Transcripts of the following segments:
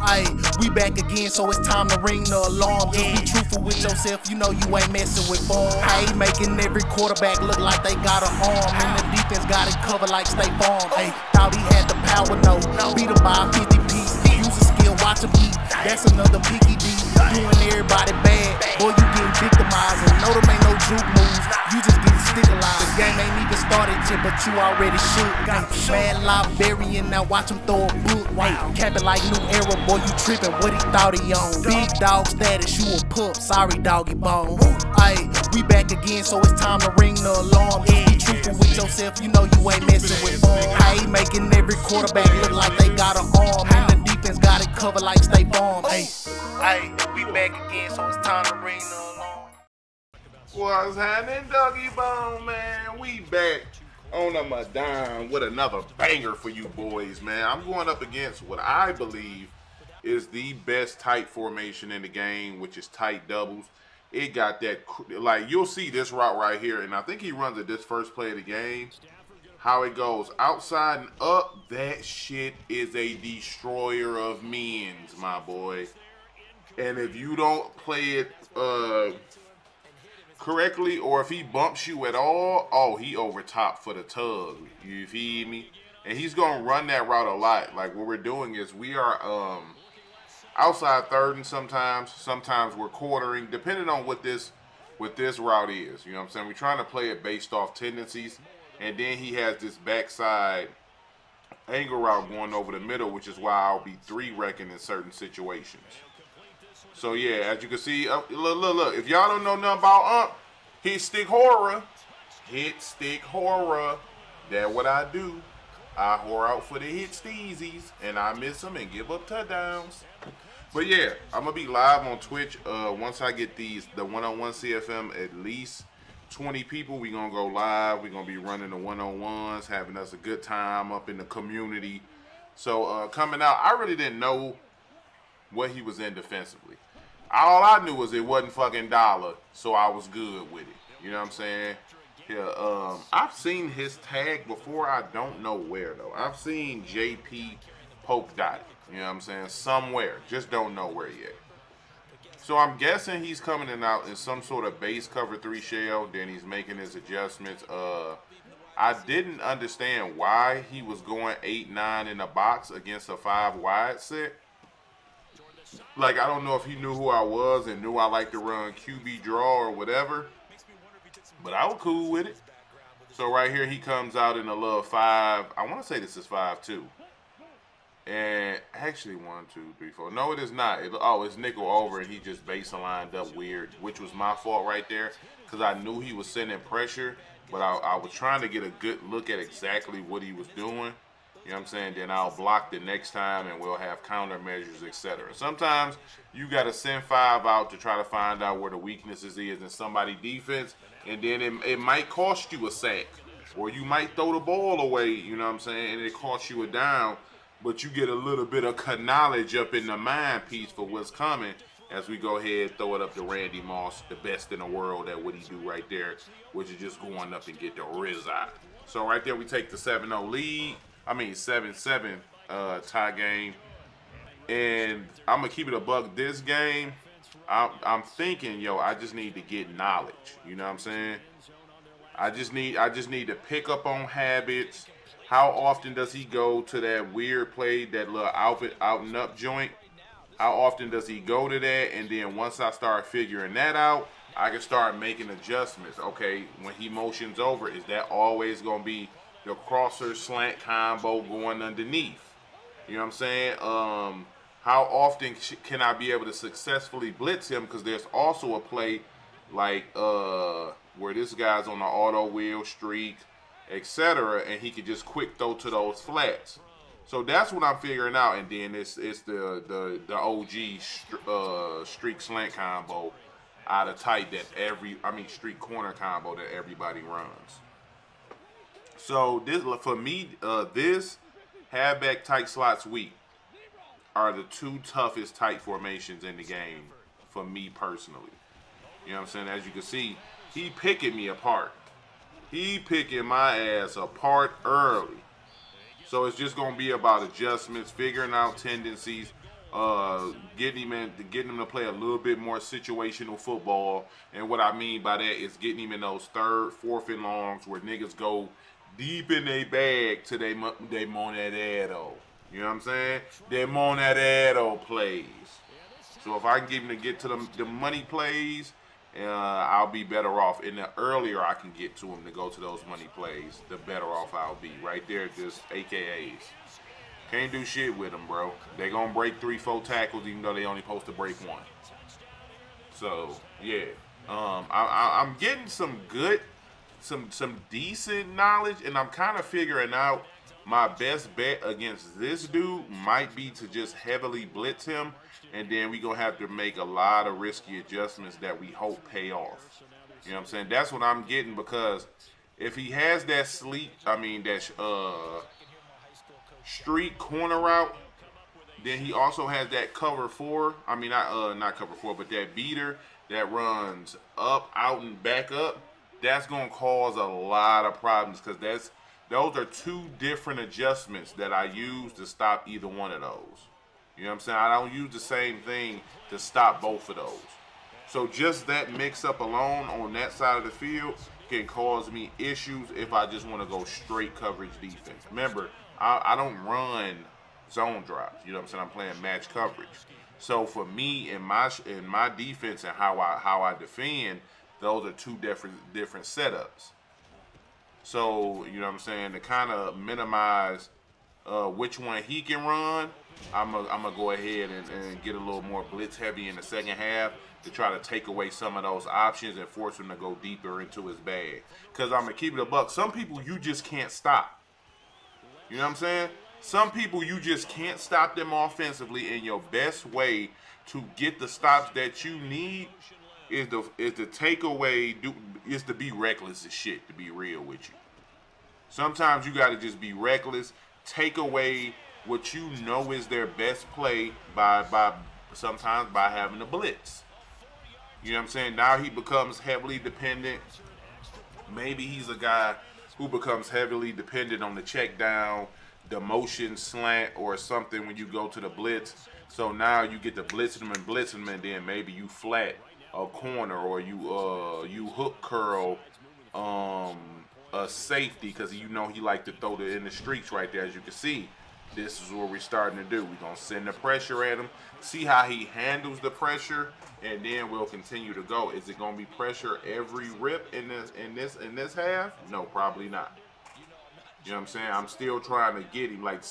Ayy, we back again, so it's time to ring the alarm. Just be truthful with yourself, you know you ain't messing with form. Ayy, making every quarterback look like they got an arm, and the defense got it covered like State Farm. Ayy, thought he had the power, no, beat him by a 50 piece. Use a skill, watch him eat, that's another picky D. Doing everybody bad, boy you getting victimized. And no, them ain't no juke moves, you just getting stigmatized. The game ain't even started yet, but you already shook. Mad Liberian, now watch him throw a book. Capping like new era, boy you tripping, what he thought he on. Big dog status, you a pup, sorry doggy bone. Ayy, we back again, so it's time to ring the alarm. Just be truthful with yourself, you know you ain't messing with form. Ayy, making every quarterback look like they got an arm, and the defense got it covered like State Farm. Ayy, we back again, so it's time to ring the alarm. What's happening, Doggy Bone, man? We back on a Madden with another banger for you boys, man. I'm going up against what I believe is the best tight formation in the game, which is tight doubles. It got that, like, you'll see this route right here, and I think he runs it this first play of the game. How it goes outside and up, that shit is a destroyer of men's, my boy. And if you don't play it correctly, or if he bumps you at all, oh, he over top for the tug. You feel me? And he's gonna run that route a lot. Like, what we're doing is we are outside third, and sometimes we're quartering, depending on what this route is. You know what I'm saying? We're trying to play it based off tendencies, and then he has this backside angle route going over the middle, which is why I'll be 3-wrecking in certain situations. So yeah, as you can see, look. If y'all don't know nothing about hit stick horror. That's what I do. I whore out for the hit steezies, and I miss them and give up touchdowns. But yeah, I'm gonna be live on Twitch. Once I get the one-on-one CFM at least 20 people, we gonna go live. We gonna be running the one-on-ones, having us a good time up in the community. So coming out, I really didn't know what he was in defensively. All I knew was it wasn't fucking dollar, so I was good with it. You know what I'm saying? Yeah, I've seen his tag before. I don't know where though. I've seen JP polk dot. You know what I'm saying? Somewhere, just don't know where yet. So I'm guessing he's coming in out in some sort of base cover 3 shell. Then he's making his adjustments. I didn't understand why he was going 8-9 in a box against a 5 wide set. Like, I don't know if he knew who I was and knew I like to run QB draw or whatever, but I was cool with it. So right here, he comes out in a little 5. I want to say this is 5-2. And actually 1, 2, 3, 4. No, it is not. It's nickel over, and he just base aligned up weird, which was my fault right there, because I knew he was sending pressure, but I was trying to get a good look at exactly what he was doing. You know what I'm saying? Then I'll block the next time, and we'll have countermeasures, etc. Sometimes you got to send 5 out to try to find out where the weaknesses is in somebody's defense, and then it might cost you a sack, or you might throw the ball away, you know what I'm saying, and it costs you a down, but you get a little bit of knowledge up in the mind piece for what's coming as we go ahead, throw it up to Randy Moss, the best in the world at what he do right there, which is just going up and get the Rizza. So right there, we take the 7-0 lead. 7-7 tie game, and I'm gonna keep it a buck this game. I'm thinking, yo, I just need to get knowledge. You know what I'm saying? I just need to pick up on habits. How often does he go to that weird play, that little out and up joint? How often does he go to that? And then once I start figuring that out, I can start making adjustments. Okay, when he motions over, is that always gonna be the crosser slant combo going underneath? You know what I'm saying? How often can I be able to successfully blitz him? Because there's also a play like where this guy's on the auto wheel streak, etc., and he could just quick throw to those flats. So that's what I'm figuring out. And then it's the OG streak slant combo out of tight that streak corner combo that everybody runs. So this, for me, this halfback tight slots weak are the 2 toughest tight formations in the game for me personally. You know what I'm saying? As you can see, he picking me apart. He picking my ass apart early. So it's just going to be about adjustments, figuring out tendencies, getting him to play a little bit more situational football. And what I mean by that is getting him in those third, fourth and longs where niggas go deep in their bag to they monedero. You know what I'm saying? They monedero plays. So if I can get him to get to the money plays, I'll be better off. And the earlier I can get to him to go to those money plays, the better off I'll be. Right there, just AKAs. Can't do shit with them, bro. They gonna break 3-4 tackles even though they only supposed to break 1. So yeah, I'm getting some good, some decent knowledge, and I'm kind of figuring out my best bet against this dude might be to just heavily blitz him, and then we gonna have to make a lot of risky adjustments that we hope pay off. You know what I'm saying? That's what I'm getting, because if he has that street corner route, then he also has that cover 4. I mean, not cover 4, but that beater that runs up, out, and back up. That's gonna cause a lot of problems, because those are 2 different adjustments that I use to stop either one of those. You know what I'm saying? I don't use the same thing to stop both of those. So just that mix-up alone on that side of the field can cause me issues if I just want to go straight coverage defense. Remember, I don't run zone drops. You know what I'm saying? I'm playing match coverage. So for me, in my defense and how I defend, those are 2 different setups. So, you know what I'm saying, to kind of minimize which one he can run, I'm gonna go ahead and get a little more blitz heavy in the second half to try to take away some of those options and force him to go deeper into his bag. Because I'm gonna keep it a buck. Some people you just can't stop. You know what I'm saying? Some people you just can't stop them offensively, and your best way to get the stops that you need is to take away, is to be reckless as shit, to be real with you. Sometimes you got to just be reckless, take away what you know is their best play sometimes by having a blitz. You know what I'm saying? Now he becomes heavily dependent. Maybe he's a guy who becomes heavily dependent on the check down, the motion slant, or something when you go to the blitz. So now you get to blitz him, and then maybe you flat a corner, or you hook curl a safety, because you know he like to throw it in the streets right there. As you can see, this is what we're starting to do. We're gonna send the pressure at him, see how he handles the pressure, and then we'll continue to go. Is it gonna be pressure every rip in this half? No, probably not. You know what I'm saying? I'm still trying to get him. Like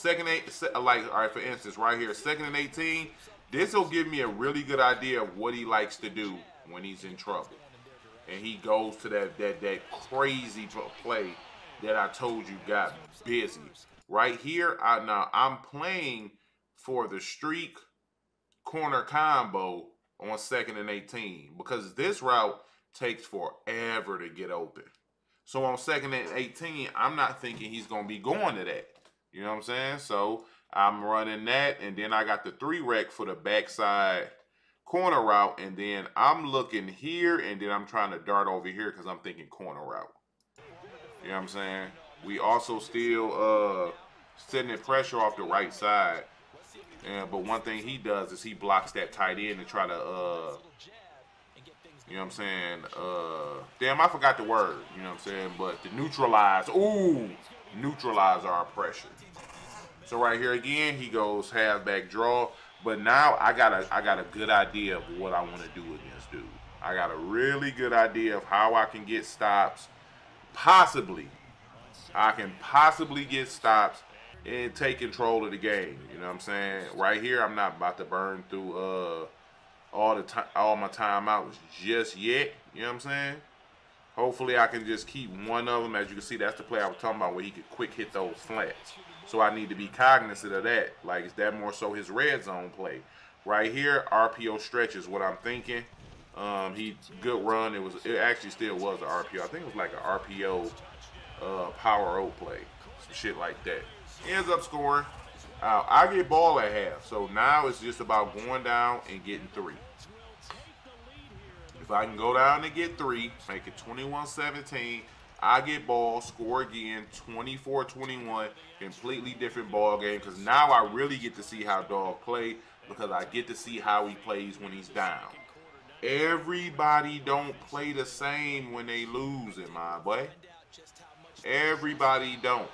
all right, for instance, right here, 2nd and 18. This will give me a really good idea of what he likes to do when he's in trouble. And he goes to that crazy play that I told you got busy. Right here, I'm playing for the streak corner combo on 2nd and 18, because this route takes forever to get open. So on 2nd and 18, I'm not thinking he's going to be going to that. You know what I'm saying? So I'm running that, and then I got the 3-rec for the backside corner route, and then I'm looking here, and then I'm trying to dart over here because I'm thinking corner route. You know what I'm saying? We also still sending pressure off the right side. But one thing he does is he blocks that tight end to try to, you know what I'm saying? Damn, I forgot the word. You know what I'm saying? But to neutralize, neutralize our pressure. So right here again, he goes halfback draw. But now I got a good idea of what I want to do against dude. I got a really good idea of how I can get stops. I can possibly get stops and take control of the game. You know what I'm saying? Right here, I'm not about to burn through all my timeouts just yet. You know what I'm saying? Hopefully, I can just keep one of them. As you can see, that's the play I was talking about, where he could quick hit those flats. So I need to be cognizant of that. Like, is that more so his red zone play? Right here, RPO stretch is what I'm thinking. He good run. It actually still was an RPO. I think it was like an RPO power O play, some shit like that. Ends up scoring. I get ball at half, so now it's just about going down and getting 3. If I can go down and get 3, make it 21-17, I get ball, score again, 24-21, completely different ball game, because now I really get to see how dog play. because I get to see how he plays when he's down. Everybody don't play the same when they losing, my boy. Everybody don't.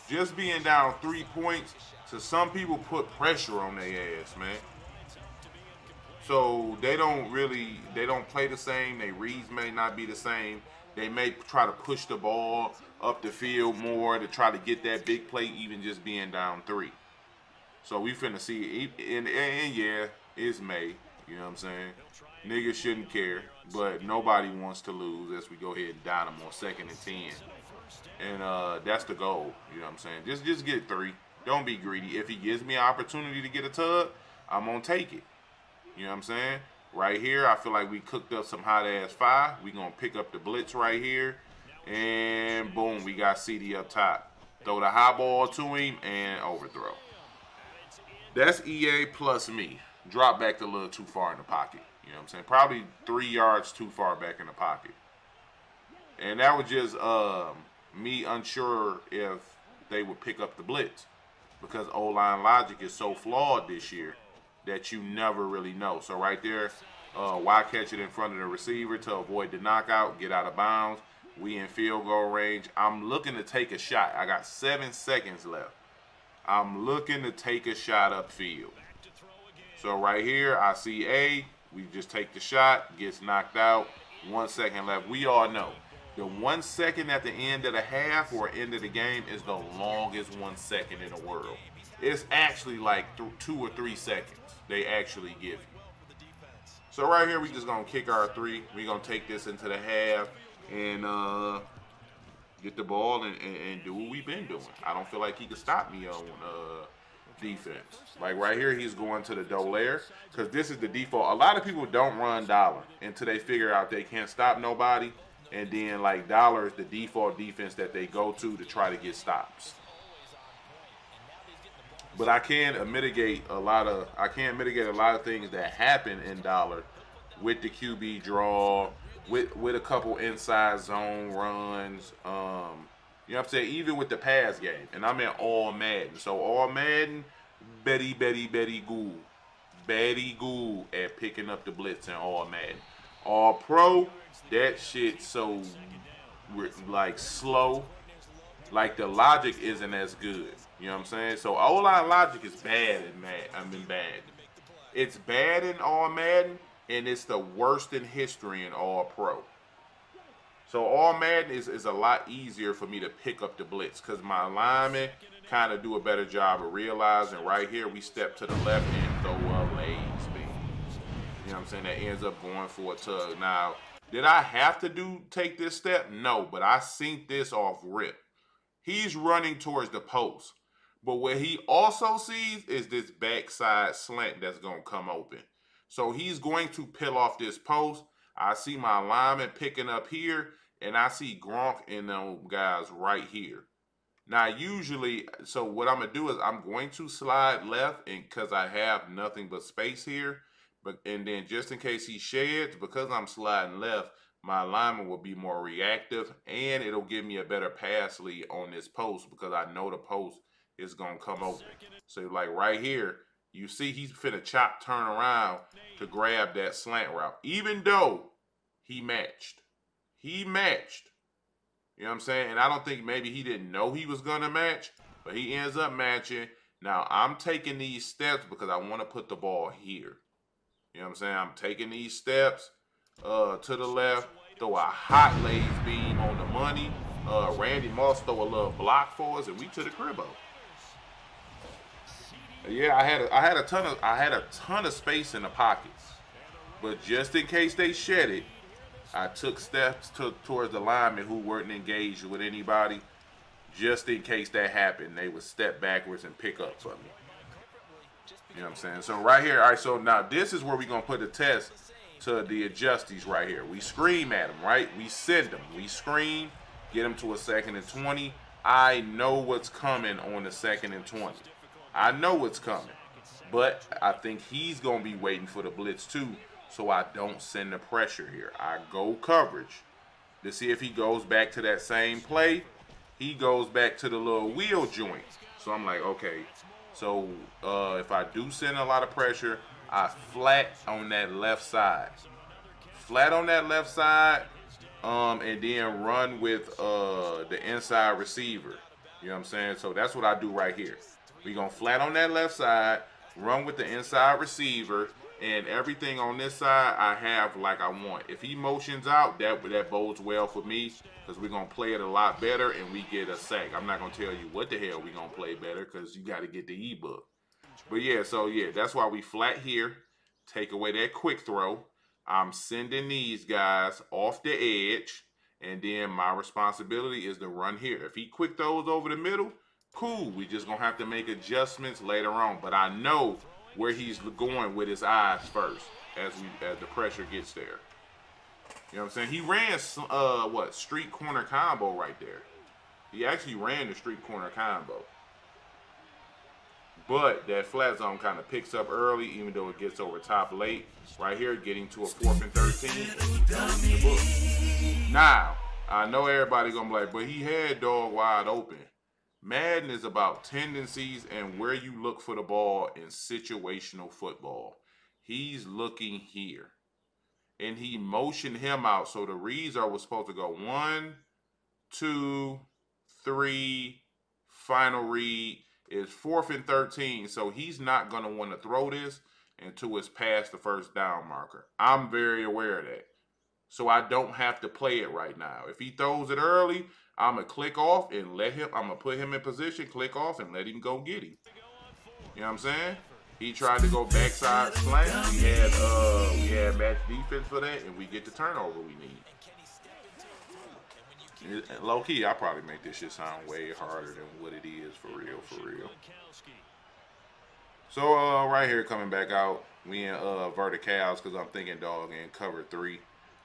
Just being down 3 points, so some people put pressure on their ass, man. So they don't play the same. Their reads may not be the same. They may try to push the ball up the field more to try to get that big play, even just being down 3. So we finna see, and yeah, it's May. You know what I'm saying? Niggas shouldn't care, but nobody wants to lose as we go ahead and down them on 2nd and 10. And that's the goal. You know what I'm saying? Just get 3. Don't be greedy. If he gives me an opportunity to get a tug, I'm going to take it. You know what I'm saying? Right here, I feel like we cooked up some hot-ass fire. We're going to pick up the blitz right here. And boom, we got CD up top. Throw the high ball to him and overthrow. That's EA plus me. Drop back a little too far in the pocket. You know what I'm saying? Probably 3 yards too far back in the pocket. And that was just me unsure if they would pick up the blitz. Because O-line logic is so flawed this year that you never really know. So right there, why catch it in front of the receiver to avoid the knockout, get out of bounds. We in field goal range. I'm looking to take a shot. I got 7 seconds left. I'm looking to take a shot upfield. So right here, I see A. We just take the shot, gets knocked out. 1 second left. We all know the 1 second at the end of the half or end of the game is the longest 1 second in the world. It's actually like 2 or 3 seconds they actually give you. So right here, we just gonna kick our 3. We gonna take this into the half and get the ball and do what we've been doing. I don't feel like he can stop me on defense. Like right here, he's going to the Dolaire because this is the default. A lot of people don't run dollar until they figure out they can't stop nobody, and then like dollar is the default defense that they go to try to get stops. But I can mitigate a lot of things that happen in dollar with the QB draw, with a couple inside zone runs. You know what I'm saying? Even with the pass game. And I'm in all Madden. So all Madden, Betty Ghoul. Betty Ghoul at picking up the blitz in all Madden. All Pro, that shit so like slow. Like the logic isn't as good. You know what I'm saying? So O-line logic is bad in Madden. Bad. It's bad in all Madden, and it's the worst in history in all Pro. So all Madden is a lot easier for me to pick up the blitz because my linemen kind of do a better job of realizing right here we step to the left and throw a leg spin. You know what I'm saying? That ends up going for a tug. Now, did I have to take this step? No, but I synced this off rip. He's running towards the post. But what he also sees is this backside slant that's going to come open. So he's going to peel off this post. I see my lineman picking up here, and I see Gronk and them guys right here. Now, usually, so what I'm going to do is I'm going to slide left because I have nothing but space here. And then just in case he sheds, because I'm sliding left, my lineman will be more reactive, and it'll give me a better pass lead on this post because I know the post is going to come open. So, like right here, you see he's finna turn around to grab that slant route, even though he matched. He matched. You know what I'm saying? And I don't think maybe he didn't know he was going to match, but he ends up matching. Now, I'm taking these steps because I want to put the ball here. You know what I'm saying? I'm taking these steps to the left, throw a hot lays beam on the money. Randy Moss throw a little block for us, and we to the cribbo. Yeah, I had a ton of space in the pockets, but just in case they shed it, I took steps towards the linemen who weren't engaged with anybody. Just in case that happened, they would step backwards and pick up for me. You know what I'm saying? So right here, all right. So now this is where we're gonna put a test to the adjusties right here. We scream at them, right? We send them. We scream, get them to a 2nd and 20. I know what's coming on the 2nd and 20. I know what's coming, but I think he's going to be waiting for the blitz too, so I don't send the pressure here. I go coverage to see if he goes back to that same play. He goes back to the little wheel joint. So I'm like, okay. So if I do send a lot of pressure, I flat on that left side. Flat on that left side, and then run with the inside receiver. You know what I'm saying? So that's what I do right here. We're going to flat on that left side, run with the inside receiver, and everything on this side I have like I want. If he motions out, that bodes well for me because we're going to play it a lot better and we get a sack. I'm not going to tell you what the hell we're going to play better because you got to get the ebook. But yeah, so yeah, that's why we flat here. Take away that quick throw. I'm sending these guys off the edge, and then my responsibility is to run here. If he quick throws over the middle, cool. We just gonna have to make adjustments later on. But I know where he's going with his eyes first as the pressure gets there. You know what I'm saying? He ran what, street corner combo right there. He actually ran the street corner combo. But that flat zone kind of picks up early, even though it gets over top late. Right here, getting to a 4th and 13. Now, I know everybody gonna be like, but he had dog wide open. Madden is about tendencies and where you look for the ball in situational football. He's looking here. And he motioned him out. So the reads was supposed to go 1, 2, 3, final read. Is 4th and 13, so he's not going to want to throw this until it's past the first down marker. I'm very aware of that. So I don't have to play it right now. If he throws it early, I'm going to click off and let him, I'm going to put him in position, click off, and let him go get him. You know what I'm saying? He tried to go backside slant. We had match defense for that, and we get the turnover we need. Low key, I probably make this shit sound way harder than what it is for real, for real. So right here coming back out, we in verticals because I'm thinking dog in cover 3.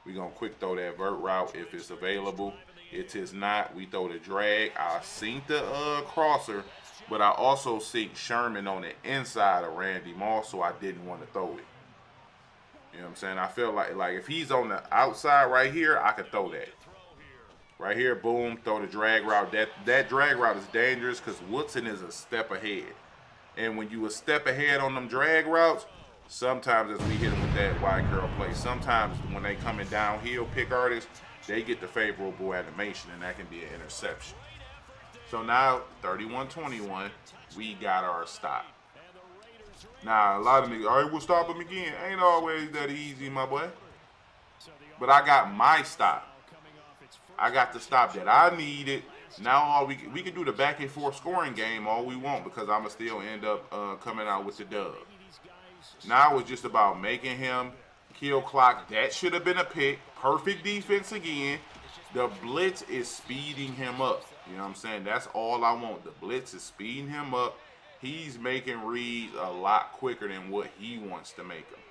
We gonna quick throw that vert route if it's available. It is not. We throw the drag. I synced the crosser, but I also synced Sherman on the inside of Randy Moss, so I didn't want to throw it. You know what I'm saying? I feel like if he's on the outside right here, I could throw that. Right here, boom, throw the drag route. That drag route is dangerous because Woodson is a step ahead. And when you a step ahead on them drag routes, sometimes as we hit them with that wide curl play, sometimes when they coming downhill, pick artists, they get the favorable animation, and that can be an interception. So now, 31-21, we got our stop. Now, a lot of niggas, all right, we'll stop him again. Ain't always that easy, my boy. But I got my stop. I got the stop that I needed. Now all we can do the back and forth scoring game all we want because I'ma still end up coming out with the dub. Now it's just about making him kill clock. That should have been a pick. Perfect defense again. The blitz is speeding him up. You know what I'm saying? That's all I want. The blitz is speeding him up. He's making reads a lot quicker than what he wants to make them.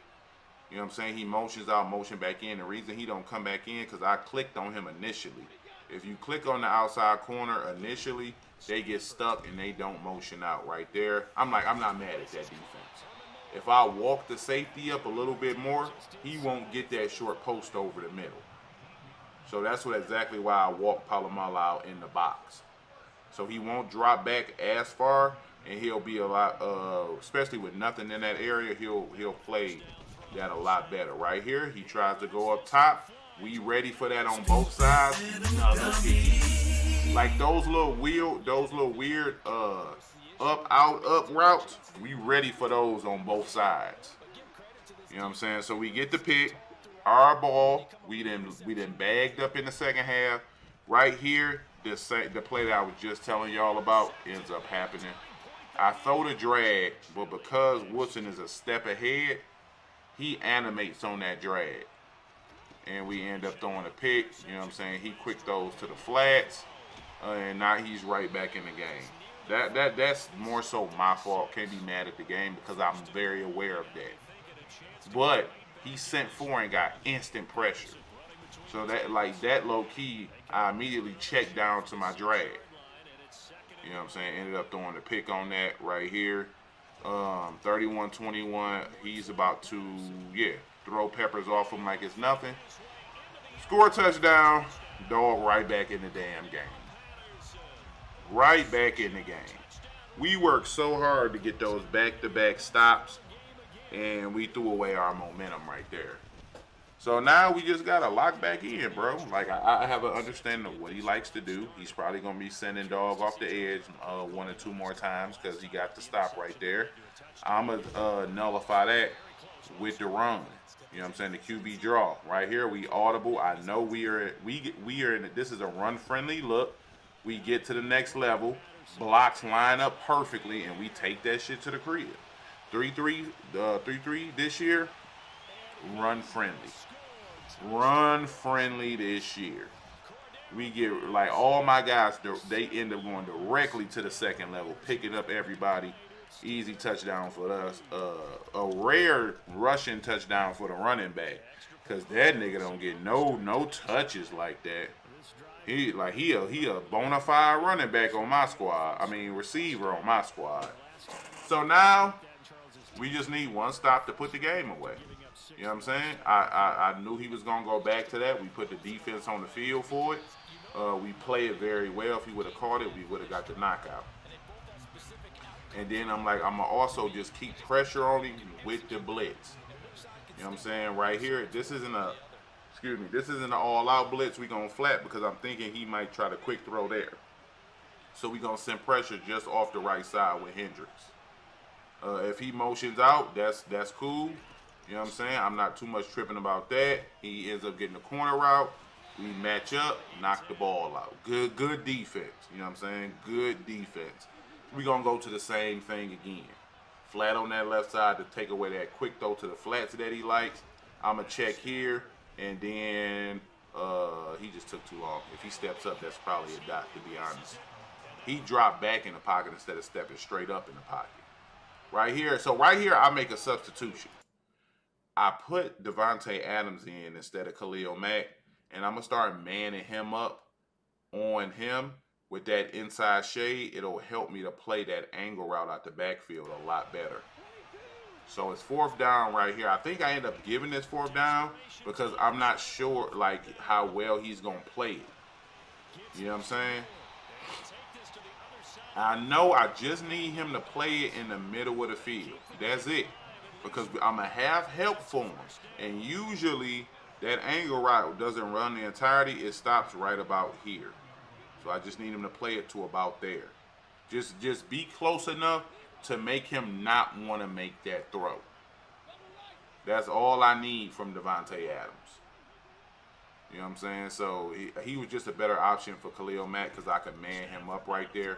You know what I'm saying? He motions out, motion back in. The reason he don't come back in because I clicked on him initially. If you click on the outside corner initially, they get stuck and they don't motion out right there. I'm not mad at that defense. If I walk the safety up a little bit more, he won't get that short post over the middle. So that's exactly why I walk Palomala out in the box. So he won't drop back as far, and he'll be a lot, especially with nothing in that area, he'll play that a lot better. Right here, he tries to go up top. We ready for that on both sides. Like those little weird up, out, up routes, we ready for those on both sides. You know what I'm saying? So we get the pick, our ball. We then bagged up in the second half. Right here, the play that I was just telling y'all about ends up happening. I throw the drag, but because Woodson is a step ahead, he animates on that drag. And we end up throwing a pick. You know what I'm saying? He quick throws to the flats. And now he's right back in the game. That's more so my fault. Can't be mad at the game because I'm very aware of that. But he sent 4 and got instant pressure. So that low key, I immediately checked down to my drag. You know what I'm saying? Ended up throwing the pick on that right here. 31-21. He's about to, throw Peppers off him like it's nothing. Score a touchdown. Dog right back in the damn game. Right back in the game. We worked so hard to get those back-to-back stops, and we threw away our momentum right there. So now we just got to lock back in, bro. Like, I have an understanding of what he likes to do. He's probably going to be sending dog off the edge 1 or 2 more times because he got the stop right there. I'm going to nullify that with the run. You know what I'm saying? The QB draw. Right here, we audible. I know we are in, this is a run-friendly look. We get to the next level. Blocks line up perfectly, and we take that shit to the crib. 3-3 this year, run-friendly. Run-friendly this year. We get, like, all my guys, they end up going directly to the second level, picking up everybody. Easy touchdown for us. A rare rushing touchdown for the running back, because that nigga don't get no touches like that. He a bona fide running back on my squad. I mean, receiver on my squad. So now we just need one stop to put the game away. You know what I'm saying? I knew he was gonna go back to that. We put the defense on the field for it. We played it very well. If he would have caught it, we would have got the knockout. And then I'm like, I'm gonna also just keep pressure on him with the blitz. You know what I'm saying? Right here, this isn't an all-out blitz. We gonna flat because I'm thinking he might try to quick throw there. So we gonna send pressure just off the right side with Hendricks. If he motions out, that's cool. You know what I'm saying? I'm not too much tripping about that. He ends up getting the corner route. We match up, knock the ball out. Good defense. You know what I'm saying? Good defense. We're going to go to the same thing again. Flat on that left side to take away that quick throw to the flats that he likes. I'm going to check here, and then he just took too long. If he steps up, that's probably a dot, to be honest. He dropped back in the pocket instead of stepping straight up in the pocket. Right here. So right here, I make a substitution. I put Devontae Adams in instead of Khalil Mack, and I'm going to start manning him up on him. With that inside shade, it'll help me to play that angle route out the backfield a lot better. So it's 4th down right here. I think I end up giving this 4th down because I'm not sure like how well he's going to play it. You know what I'm saying? I know I just need him to play it in the middle of the field. That's it. Because I'm going to have help for him. And usually that angle route doesn't run the entirety. It stops right about here. So I just need him to play it to about there. Just be close enough to make him not want to make that throw. That's all I need from Devontae Adams. You know what I'm saying? So he was just a better option for Khalil Mack because I could man him up right there.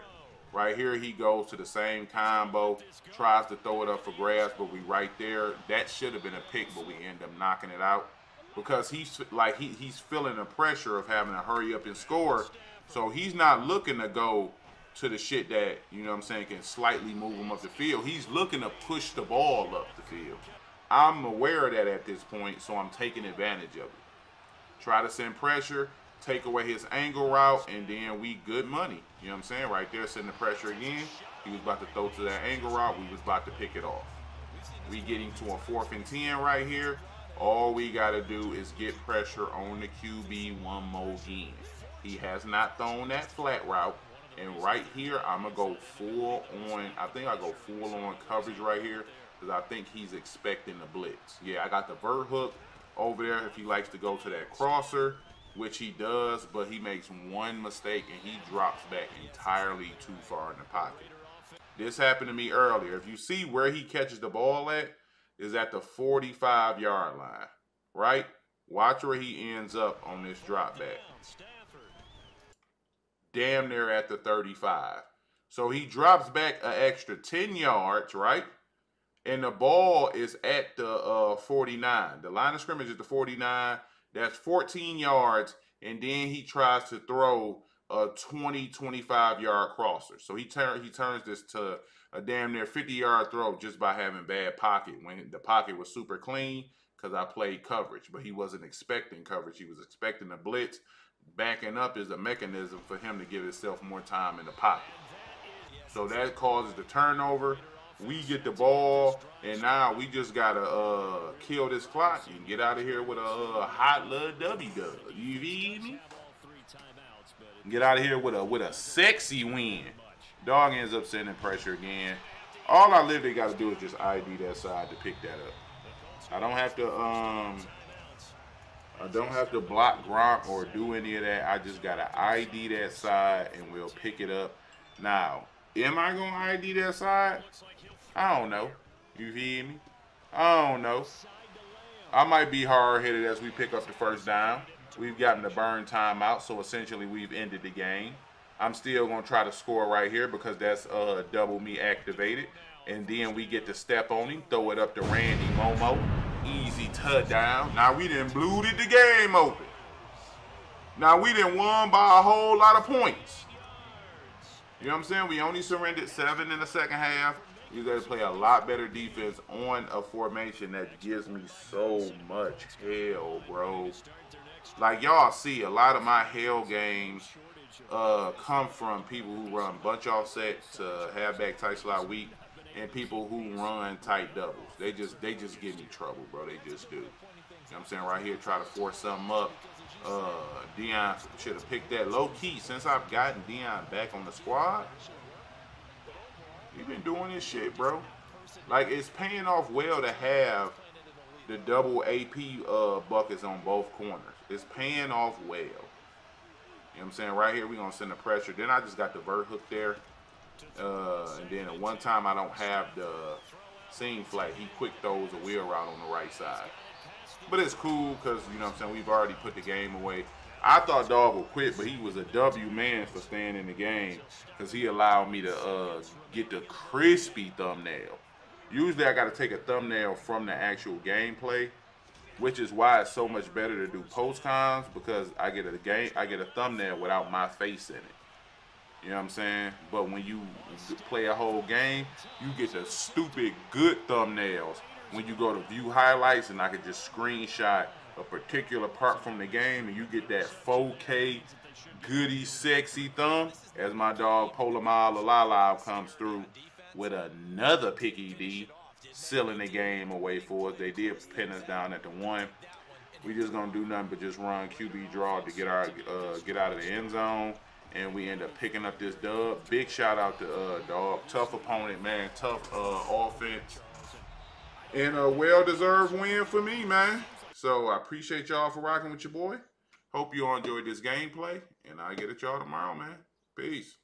Right here, he goes to the same combo, tries to throw it up for grabs, but we right there. That should have been a pick, but we end up knocking it out because he's feeling the pressure of having to hurry up and score. So he's not looking to go to the shit that, you know what I'm saying, can slightly move him up the field. He's looking to push the ball up the field. I'm aware of that at this point, so I'm taking advantage of it. Try to send pressure, take away his angle route, and then we good money. You know what I'm saying? Right there, sending the pressure again. He was about to throw to that angle route. We was about to pick it off. We getting to a 4th and 10 right here. All we got to do is get pressure on the QB one more game. He has not thrown that flat route. And right here, I'm going to go full on. I think I go full on coverage right here because I think he's expecting the blitz. Yeah, I got the vert hook over there if he likes to go to that crosser, which he does, but he makes one mistake and he drops back entirely too far in the pocket. This happened to me earlier. If you see where he catches the ball at, is at the 45-yard line, right? Watch where he ends up on this drop back. Damn near at the 35. So he drops back an extra 10 yards, right? And the ball is at the 49. The line of scrimmage is the 49. That's 14 yards. And then he tries to throw a 20, 25-yard crosser. So he turns this to a damn near 50-yard throw just by having bad pocket when the pocket was super clean because I played coverage. But he wasn't expecting coverage. He was expecting a blitz. Backing up is a mechanism for him to give himself more time in the pocket. So that causes the turnover. We get the ball, and now we just gotta kill this clock and get out of here with a hot little W-dub. You feel me? Get out of here with a sexy win. Dog ends up sending pressure again. All I literally got to do is just ID that side to pick that up. I don't have to block Gronk or do any of that. I just got to ID that side and we'll pick it up. Now, am I going to ID that side? I don't know. You feel me? I don't know. I might be hard-headed as we pick up the first down. We've gotten the burn timeout, so essentially we've ended the game. I'm still going to try to score right here because that's double me activated. And then we get to step on him, throw it up to Randy Momo. Easy touchdown. Now we done blew the game open. Now we done won by a whole lot of points. You know what I'm saying? We only surrendered 7 in the second half. You got to play a lot better defense on a formation that gives me so much hell, bro. Like y'all see, a lot of my hell games come from people who run bunch offset to halfback tight slot weak, and people who run tight doubles. They just give me trouble, bro. They just do. You know what I'm saying? Right here, try to force something up. Dion should have picked that low key. Since I've gotten Dion back on the squad, we've been doing this shit, bro. Like, it's paying off well to have the double AP buckets on both corners. It's paying off well. You know what I'm saying? Right here, we're going to send the pressure. Then I just got the vert hook there. And then at one time I don't have the seam flat. He quick throws a wheel route on the right side. But it's cool because, you know what I'm saying, we've already put the game away. I thought Dog would quit, but he was a W man for staying in the game because he allowed me to get the crispy thumbnail. Usually I got to take a thumbnail from the actual gameplay, which is why it's so much better to do post-cons because I get a thumbnail without my face in it. You know what I'm saying? But when you play a whole game, you get the stupid good thumbnails when you go to view highlights, and I could just screenshot a particular part from the game and you get that 4K goody sexy thumb as my dog Polar Mile Lala comes through with another picky D, sealing the game away for us. They did pin us down at the 1. We just gonna do nothing but just run QB draw to get out of the end zone, and we end up picking up this dub. Big shout out to Dog. Tough opponent, man. Tough offense. And a well-deserved win for me, man. So I appreciate y'all for rocking with your boy. Hope you all enjoyed this gameplay, and I'll get at y'all tomorrow, man. Peace.